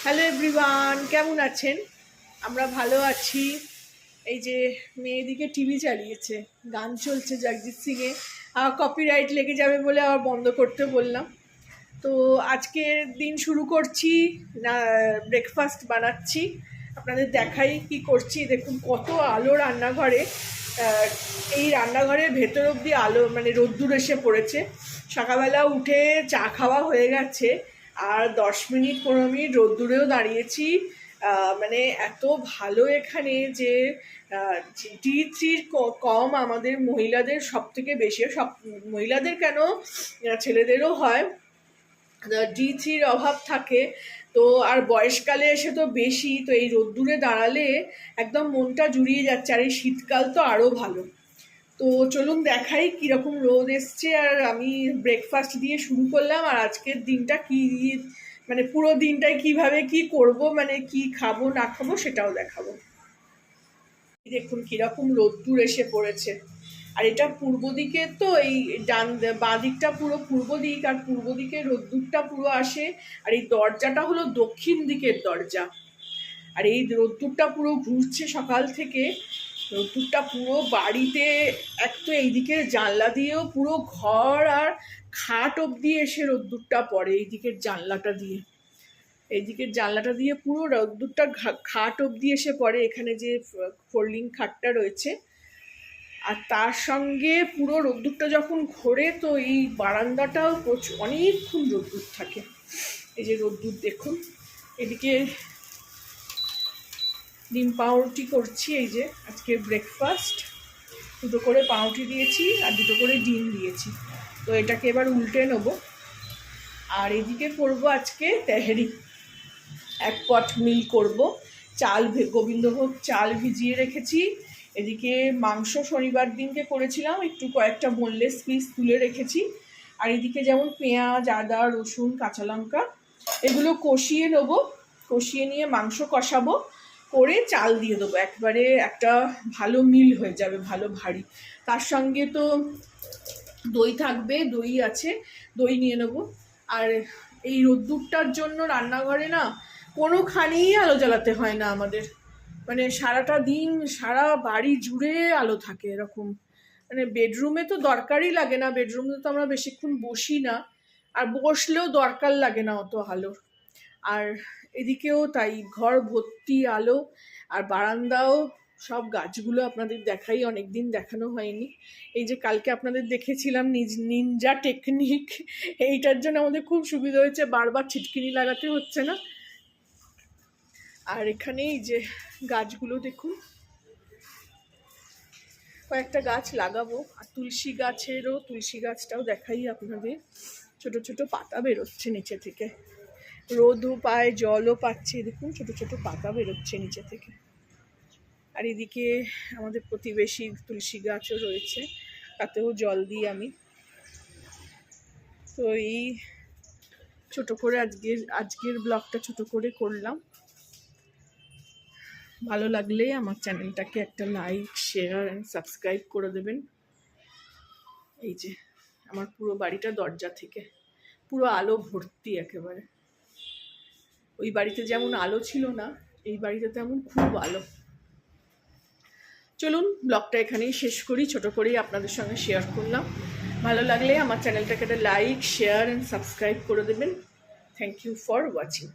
Hello everyone, কেমন আছেন? আমরা ভালো আছি। এই যে মেয়েদিকে টিভি চালিয়েছে, গান চলছে জগজিৎ সিংয়ে। কপিরাইট লেগে যাবে বলে আবার বন্ধ করতে বললাম। তো আজকের দিন শুরু করছি, ব্রেকফাস্ট বানাচ্ছি। আপনাদের দেখাই কি করছি। দেখুন কত আলো রান্নাঘরে। এই রান্নাঘরের ভেতর অবধি আলো, মানে রোদ্দুর এসে পড়েছে। সকালবেলা উঠে চা খাওয়া হয়ে গেছে, আর 10 মিনিট 15 মিনিট রোদ্দুরেও দাঁড়িয়েছি। মানে এত ভালো এখানে যে D3 কম আমাদের মহিলাদের সব থেকে বেশি, সব মহিলাদের কেন ছেলেদেরও হয়, D3 অভাব থাকে। তো আর বয়সকালে এসে তো বেশি, তো এই রোদ্দুরে দাঁড়ালে একদম মনটা জুড়িয়ে যাচ্ছে। আর এই শীতকাল তো আরও ভালো। তো চলুন দেখাই কীরকম রোদ এসছে। আর আমি ব্রেকফাস্ট দিয়ে শুরু করলাম, আর আজকের দিনটা কি, মানে পুরো দিনটায় কিভাবে কি করব, মানে কি খাবো না খাবো সেটাও দেখাবো। দেখুন কিরকম রোদ্দুর এসে পড়েছে। আর এটা পূর্ব দিকে, তো এই বাঁ দিকটা পুরো পূর্ব দিক, আর পূর্ব দিকে রোদ্দুরটা পুরো আসে। আর এই দরজাটা হলো দক্ষিণ দিকের দরজা, আর এই রোদ্দুরটা পুরো ঘুরছে সকাল থেকে। রোদ্দুরটা পুরো বাড়িতে, এক তো এইদিকের জানলা দিয়েও পুরো ঘর আর খাট অবধি এসে রোদ্দুরটা পড়ে। এইদিকের জানলাটা দিয়ে, এইদিকের জানলাটা দিয়ে পুরো রোদ্দুরটা খাট অবধি এসে পড়ে, এখানে যে ফোল্ডিং খাটটা রয়েছে। আর তার সঙ্গে পুরো রোদ্দুরটা যখন ঘোরে, তো এই বারান্দাটাও অনেকক্ষণ রোদ্দুর থাকে। এই যে রোদ্দুর দেখুন। এদিকে ডিম পাউরুটি করছি। এই যে আজকে ব্রেকফাস্ট, 2টো করে পাউরুটি দিয়েছি আর 2টো করে ডিম দিয়েছি। তো এটাকে এবার উল্টে নেবো। আর এদিকে করব আজকে তেহেরি, 1 পট মিল করব। চাল, গোবিন্দভোগ চাল ভিজিয়ে রেখেছি। এদিকে মাংস শনিবার দিনকে করেছিলাম, একটু কয়েকটা বোনলেস পিস তুলে রেখেছি। আর এদিকে যেমন পেঁয়াজ, আদা, রসুন, কাঁচা লঙ্কা এগুলো কষিয়ে নেবো। কষিয়ে নিয়ে মাংস কষাবো, করে চাল দিয়ে দেবো। একবারে একটা ভালো মিল হয়ে যাবে, ভালো ভারী। তার সঙ্গে তো দই থাকবে, দই আছে, দই নিয়ে নেবো। আর এই রোদ্দুরটার জন্য রান্নাঘরে না কোনোখানেই আলো জ্বালাতে হয় না আমাদের। মানে সারাটা দিন সারা বাড়ি জুড়ে আলো থাকে এরকম। মানে বেডরুমে তো দরকারই লাগে না, বেডরুমে তো আমরা বেশিক্ষণ বসি না, আর বসলেও দরকার লাগে না অত আলোর। আর এদিকেও তাই, ঘর ভর্তি আলো। আর বারান্দাও সব গাছগুলো আপনাদের দেখাই, অনেক দিন দেখানো হয়নি। এই যে কালকে আপনাদের দেখেছিলাম নিনজা টেকনিক, এইটার জন্য আমাদের খুব সুবিধা হয়েছে, বারবার ছিটকিনি লাগাতে হচ্ছে না। আর এখানে এই যে গাছগুলো দেখুন, কয়েকটা গাছ লাগাবো। আর তুলসী গাছটাও দেখাই আপনাদের। ছোট ছোট পাতা বেরোচ্ছে নিচে থেকে, রোদও পায়, জলও পাচ্ছে। দেখুন ছোট ছোট পাতা বেরোচ্ছে নিচে থেকে। আর এদিকে আমাদের প্রতিবেশী তুলসী গাছও রয়েছে, তাতেও জল দিই আমি। তো এই ছোট করে আজকের ব্লগটা ছোট করে করলাম। ভালো লাগলে আমার চ্যানেলটাকে একটা লাইক, শেয়ার অ্যান্ড সাবস্ক্রাইব করে দেবেন। এই যে আমার পুরো বাড়িটা দরজা থেকে পুরো আলো ভর্তি একেবারে। ওই বাড়িতে যেমন আলো ছিল না, এই বাড়িতে তেমন খুব আলো। চলুন ব্লগটা এখানেই শেষ করি, ছোট করেই আপনাদের সঙ্গে শেয়ার করলাম। ভালো লাগলে আমার চ্যানেলটাকে একটা লাইক, শেয়ার অ্যান্ড সাবস্ক্রাইব করে দেবেন। Thank you for watching.